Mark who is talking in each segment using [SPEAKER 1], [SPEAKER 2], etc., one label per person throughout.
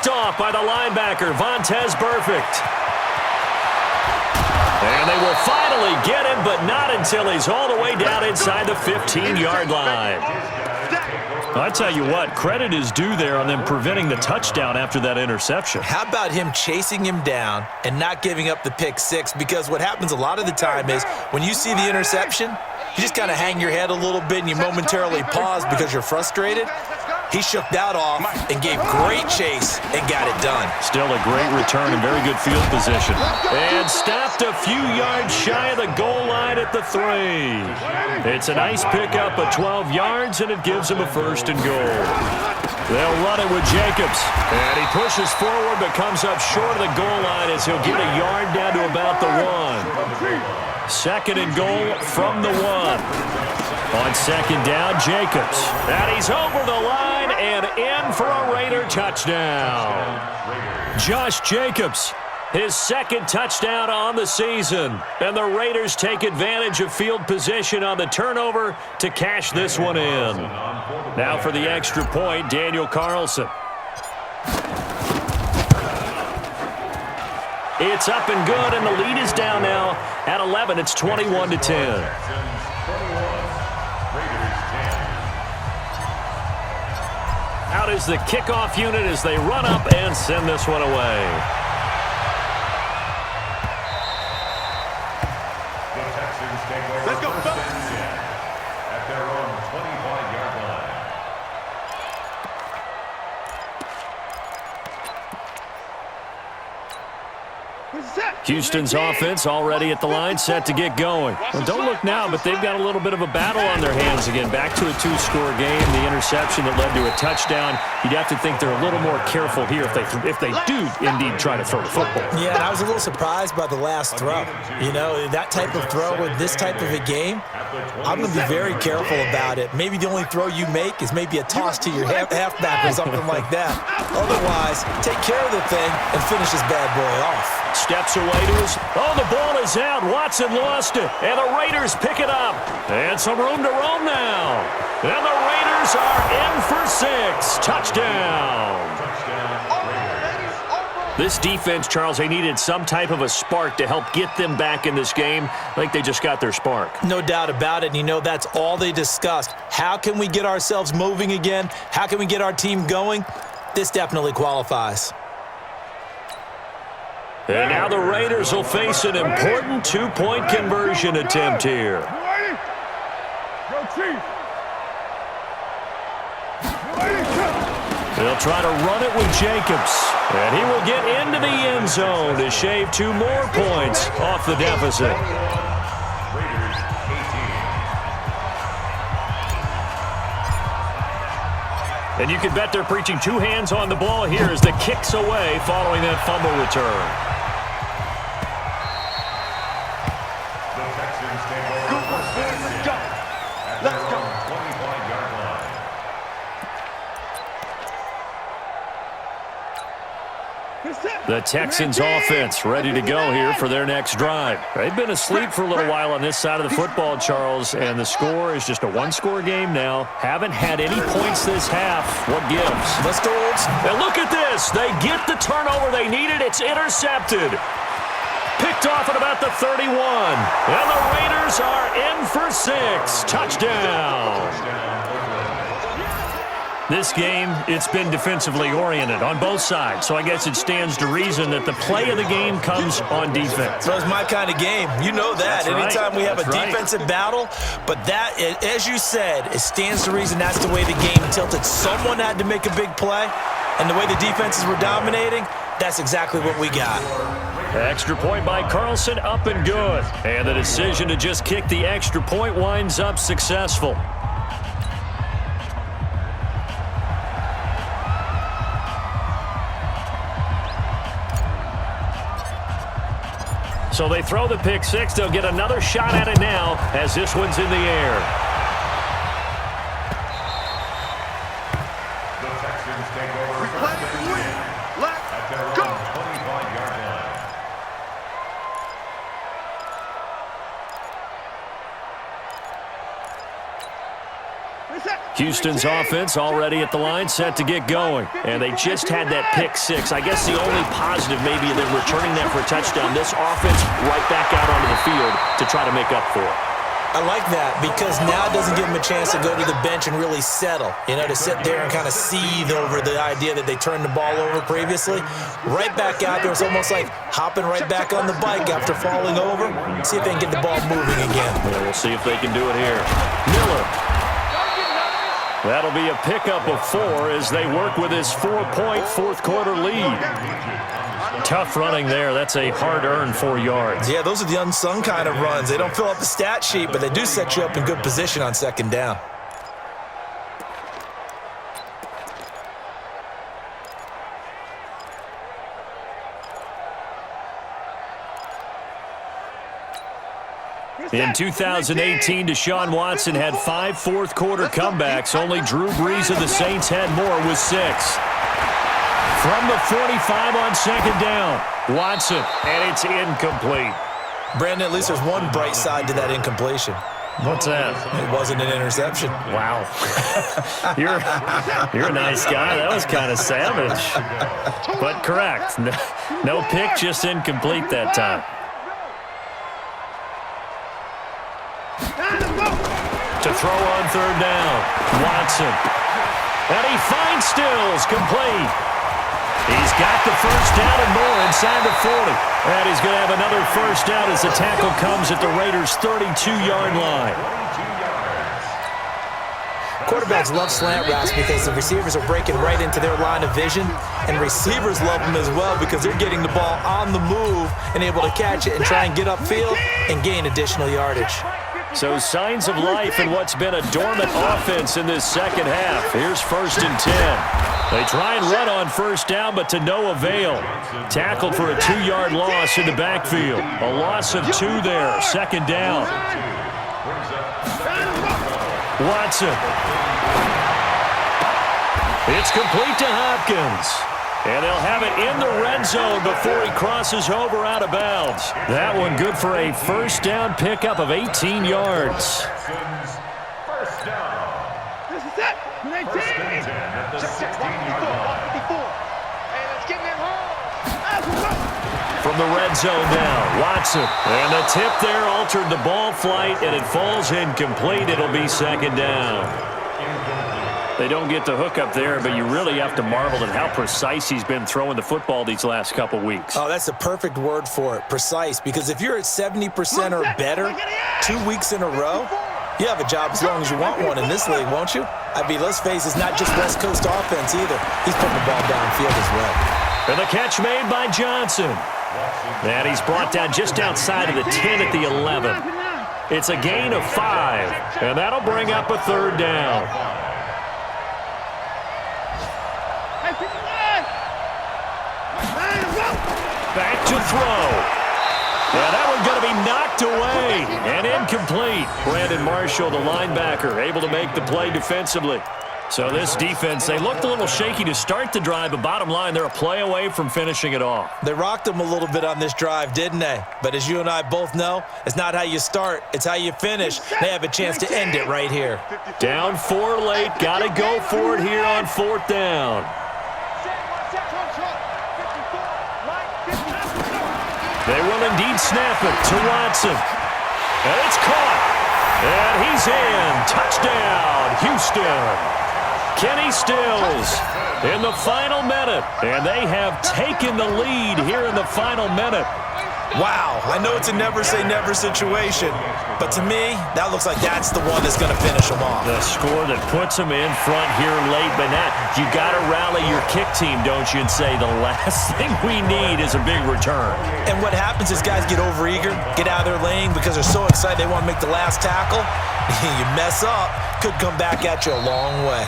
[SPEAKER 1] picked off by the linebacker, Vontaze Burfict. And they will finally get him, but not until he's all the way down inside the 15-yard line.
[SPEAKER 2] I tell you what, credit is due there on them preventing the touchdown after that interception.
[SPEAKER 3] How about him chasing him down and not giving up the pick six? Because what happens a lot of the time is when you see the interception, you just kind of hang your head a little bit and you momentarily pause because you're frustrated. He shook that off and gave great chase and got it done.
[SPEAKER 2] Still a great return and very good field position.
[SPEAKER 1] And stopped a few yards shy of the goal line at the 3. It's a nice pickup of 12 yards, and it gives him a 1st and goal. They'll run it with Jacobs. And he pushes forward but comes up short of the goal line as he'll get a yard down to about the 1. 2nd and goal from the 1. On 2nd down, Jacobs. And he's over the line and in for a Raider touchdown. Josh Jacobs, his 2nd touchdown on the season. And the Raiders take advantage of field position on the turnover to cash this one in. Now for the extra point, Daniel Carlson. It's up and good, and the lead is down now at 11. It's 21-10. Out is the kickoff unit as they run up and send this one away.
[SPEAKER 4] Let's go, at their own 25-yard line.
[SPEAKER 1] Houston's offense already at the line, set to get going. Well, don't look now, but they've got a little bit of a battle on their hands again. Back to a 2-score game. The interception that led to a touchdown. You'd have to think they're a little more careful here if they do indeed try to throw the football.
[SPEAKER 3] Yeah, and I was a little surprised by the last throw. You know, that type of throw with this type of a game, I'm going to be very careful about it. Maybe the only throw you make is maybe a toss to your halfback or something like that. Otherwise, take care of the thing and finish this bad boy off.
[SPEAKER 1] Steps away to his... Oh, the ball is out. Watson lost it. And the Raiders pick it up. And some room to roam now. And the Raiders are in for 6. Touchdown. This defense, Charles, they needed some type of a spark to help get them back in this game. I think they just got their spark.
[SPEAKER 3] No doubt about it. And you know, that's all they discussed. How can we get ourselves moving again? How can we get our team going? This definitely qualifies.
[SPEAKER 1] And now the Raiders will face an important 2-point conversion attempt here. They'll try to run it with Jacobs. And he will get into the end zone to shave 2 more points off the deficit. And you can bet they're preaching 2 hands on the ball here as the kick's away following that fumble return. The Texans offense ready to go here for their next drive. They've been asleep for a little while on this side of the football, Charles, and the score is just a 1-score game now. Haven't had any points this half. What gives?
[SPEAKER 3] Let's go, Olds.
[SPEAKER 1] And look at this. They get the turnover they needed. It's intercepted. Picked off at about the 31. And the Raiders are in for 6. Touchdown. This game, it's been defensively oriented on both sides, so I guess it stands to reason that the play of the game comes on defense.
[SPEAKER 3] So it's my kind of game. You know that.
[SPEAKER 1] That's
[SPEAKER 3] Anytime
[SPEAKER 1] right.
[SPEAKER 3] we have
[SPEAKER 1] That's
[SPEAKER 3] a defensive battle, but that, as you said, it stands to reason that's the way the game tilted. Someone had to make a big play, and the way the defenses were dominating, that's exactly what we got.
[SPEAKER 1] Extra point by Carlson, up and good. And the decision to just kick the extra point winds up successful. So they throw the pick 6. They'll get another shot at it now as this one's in the air.
[SPEAKER 4] The Texans take over. Let's go. 25-yard line.
[SPEAKER 1] Houston's offense already at the line, set to get going.
[SPEAKER 2] And they just had that pick six. I guess the only positive maybe of them returning that for a touchdown. This offense right back out onto the field to try to make up for it.
[SPEAKER 3] I like that because now it doesn't give them a chance to go to the bench and really settle, to sit there and kind of seethe over the idea that they turned the ball over previously. Right back out there, it's almost like hopping right back on the bike after falling over. See if they can get the ball moving again.
[SPEAKER 2] Yeah, we'll see if they can do it here. Miller. That'll be a pickup of 4 as they work with his 4-point fourth-quarter lead. Tough running there. That's a hard-earned 4 yards.
[SPEAKER 3] Yeah, those are the unsung kind of runs. They don't fill up the stat sheet, but they do set you up in good position on second down.
[SPEAKER 2] In 2018, Deshaun Watson had 5 fourth-quarter comebacks. Only Drew Brees of the Saints had more with 6. From the 45 on second down, Watson, and it's incomplete.
[SPEAKER 3] Brandon, at least there's one bright side to that incompletion.
[SPEAKER 2] What's that?
[SPEAKER 3] It wasn't an interception.
[SPEAKER 2] Wow. You're a nice guy. That was kind of savage. But correct. No pick, just incomplete that time. To throw on third down, Watson. And he finds Stills, complete. He's got the first down and more inside the 40. And he's going to have another first down as the tackle comes at the Raiders' 32-yard line.
[SPEAKER 3] Quarterbacks love slant routes because the receivers are breaking right into their line of vision, and receivers love them as well because they're getting the ball on the move and able to catch it and try and get upfield and gain additional yardage.
[SPEAKER 2] So signs of life in what's been a dormant offense in this second half. Here's 1st and 10. They try and run on first down, but to no avail. Tackled for a 2-yard loss in the backfield. A loss of 2 there. Second down. Watson. It's complete to Hopkins. And they'll have it in the red zone before he crosses over out of bounds. That one good for a first down pickup of 18 yards.
[SPEAKER 4] First down.
[SPEAKER 5] This is it. 19.
[SPEAKER 4] At the 16-yard line.
[SPEAKER 5] 54. Hey, let's get them home.
[SPEAKER 2] From the red zone now, Watson. And the tip there altered the ball flight, and it falls incomplete. It'll be second down. They don't get the hook up there, but you really have to marvel at how precise he's been throwing the football these last couple weeks.
[SPEAKER 3] Oh, that's the perfect word for it, precise, because if you're at 70% or better 2 weeks in a row, you have a job as long as you want one in this league, won't you? I mean, let's face it, it's not just West Coast offense either. He's putting the ball downfield as well.
[SPEAKER 2] And the catch made by Johnson. And he's brought down just outside of the 10 at the 11. It's a gain of 5, and that'll bring up a third down. Back to throw. Yeah, that one's going to be knocked away and incomplete. Brandon Marshall, the linebacker, able to make the play defensively. So this defense, they looked a little shaky to start the drive, but bottom line, they're a play away from finishing it off.
[SPEAKER 3] They rocked them a little bit on this drive, didn't they? But as you and I both know, it's not how you start, it's how you finish. They have a chance to end it right here.
[SPEAKER 2] Down 4 late, got to go for it here on 4th down. They will indeed snap it to Watson. And it's caught. And he's in. Touchdown, Houston. Kenny Stills in the final minute. And they have taken the lead here in the final minute.
[SPEAKER 3] Wow, I know it's a never-say-never situation, but to me, that looks like that's the one that's going to finish them off.
[SPEAKER 2] The score that puts them in front here late, but now you got to rally your kick team, don't you, and say the last thing we need is a big return.
[SPEAKER 3] And what happens is guys get overeager, get out of their lane because they're so excited they want to make the last tackle. You mess up, could come back at you a long way.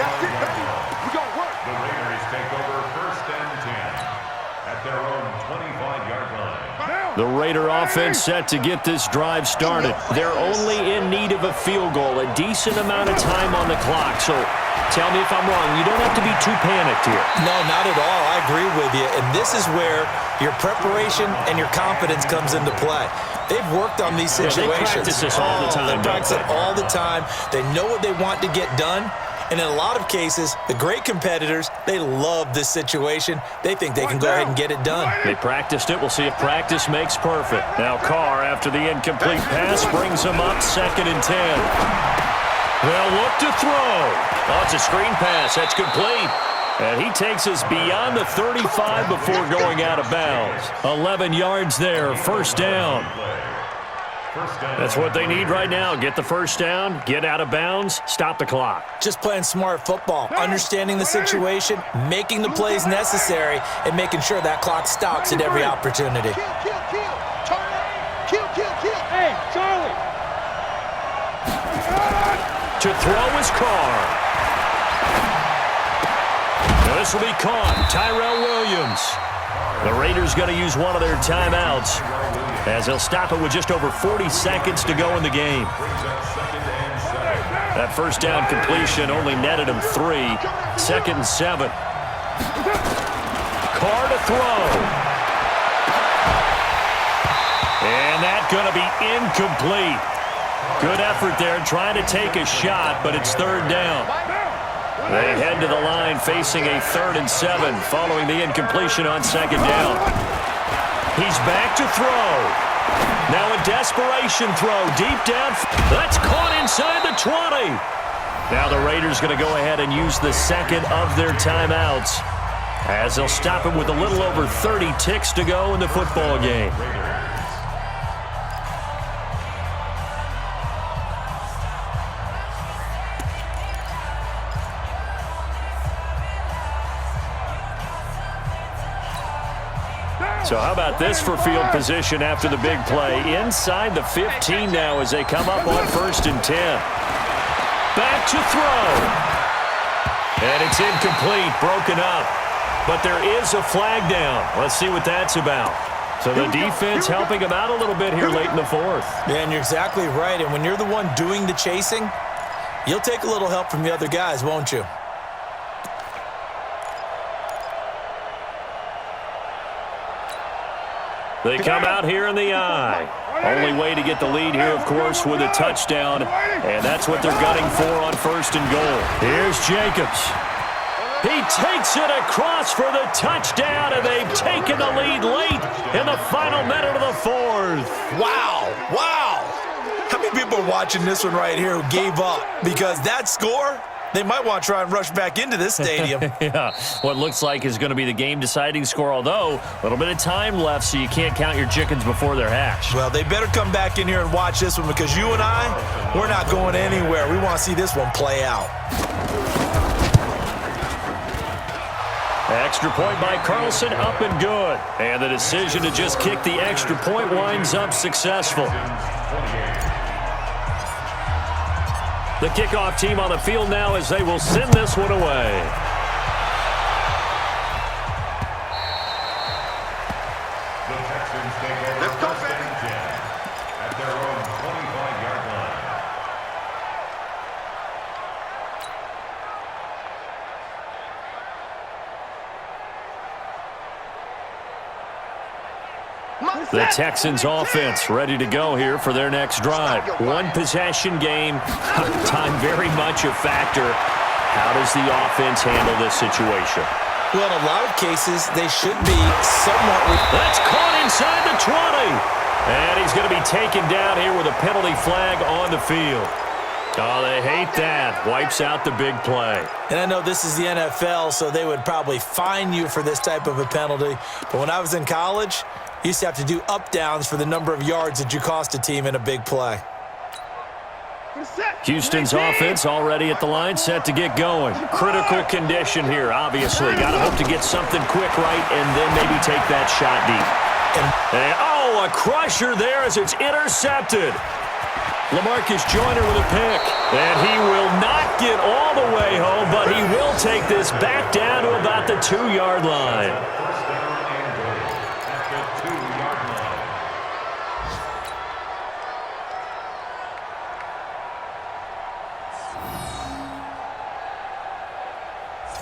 [SPEAKER 5] That's it, baby. We gonna work.
[SPEAKER 4] The Raiders take over 1st and 10 at their own 25-yard line.
[SPEAKER 1] The Raider offense set to get this drive started. They're only in need of a field goal, a decent amount of time on the clock. So tell me if I'm wrong. You don't have to be too panicked here.
[SPEAKER 3] No, not at all. I agree with you. And this is where your preparation and your confidence comes into play. They've worked on these situations.
[SPEAKER 1] They practice this all the time.
[SPEAKER 3] They practice it all the time. They know what they want to get done. And in a lot of cases, the great competitors, they love this situation. They think they can go ahead and get it done.
[SPEAKER 1] They practiced it. We'll see if practice makes perfect. Now Carr, after the incomplete pass, brings them up 2nd and 10. They'll look to throw. Oh, it's a screen pass. That's complete. And he takes us beyond the 35 before going out of bounds. 11 yards there, 1st down. That's what they need right now. Get the 1st down, get out of bounds, stop the clock.
[SPEAKER 3] Just playing smart football, understanding the situation, making the plays necessary, and making sure that clock stops at every opportunity.
[SPEAKER 5] Hey, Charlie.
[SPEAKER 1] To throw is Carr. Now this will be caught. Tyrell Williams. The Raiders going to use one of their timeouts as they'll stop it with just over 40 seconds to go in the game. That 1st down completion only netted him 3. 2nd and 7. Carr to throw. And that's going to be incomplete. Good effort there trying to take a shot, but it's 3rd down. They head to the line facing a 3rd and 7 following the incompletion on 2nd down. He's back to throw. Now a desperation throw deep down. That's caught inside the 20. Now the Raiders going to go ahead and use the 2nd of their timeouts as they'll stop it with a little over 30 ticks to go in the football game. So how about this for field position after the big play? Inside the 15 now as they come up on 1st and 10. Back to throw. And it's incomplete, broken up. But there is a flag down. Let's see what that's about. So the defense helping them out a little bit here late in the 4th.
[SPEAKER 3] Yeah, and you're exactly right. And when you're the one doing the chasing, you'll take a little help from the other guys, won't you?
[SPEAKER 1] They come out here in the eye. Only way to get the lead here, of course, with a touchdown. And that's what they're gunning for on 1st and goal. Here's Jacobs. He takes it across for the touchdown, and they've taken the lead late in the final minute of the 4th.
[SPEAKER 3] Wow. Wow. How many people are watching this one right here who gave up? Because that score, they might want to try and rush back into this stadium.
[SPEAKER 1] Yeah, what looks like is going to be the game-deciding score, although a little bit of time left, so you can't count your chickens before they're hatched.
[SPEAKER 3] Well, they better come back in here and watch this one because you and I, we're not going anywhere. We want to see this one play out.
[SPEAKER 1] Extra point by Carlson, up and good. And the decision to just kick the extra point winds up successful. The kickoff team on the field now as they will send this one away.
[SPEAKER 4] The Texans take over
[SPEAKER 5] Let's go,
[SPEAKER 4] first and 10 at their own 25-yard line.
[SPEAKER 1] The Texans offense ready to go here for their next drive. One possession game, time very much a factor. How does the offense handle this situation?
[SPEAKER 3] Well, in a lot of cases, they should be somewhat...
[SPEAKER 1] That's caught inside the 20. And he's going to be taken down here with a penalty flag on the field. Oh, they hate that. Wipes out the big play.
[SPEAKER 3] And I know this is the NFL, so they would probably fine you for this type of a penalty. But when I was in college, you used to have to do up-downs for the number of yards that you cost a team in a big play.
[SPEAKER 1] Houston's offense already at the line, set to get going. Critical condition here, obviously. Got to hope to get something quick right and then maybe take that shot deep. And, oh, a crusher there as it's intercepted. LaMarcus Joyner with a pick. And he will not get all the way home, but he will take this back down to about the 2-yard line.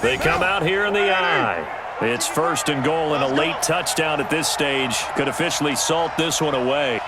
[SPEAKER 1] They come out here in the I. It's first and goal, and a late touchdown at this stage could officially salt this one away.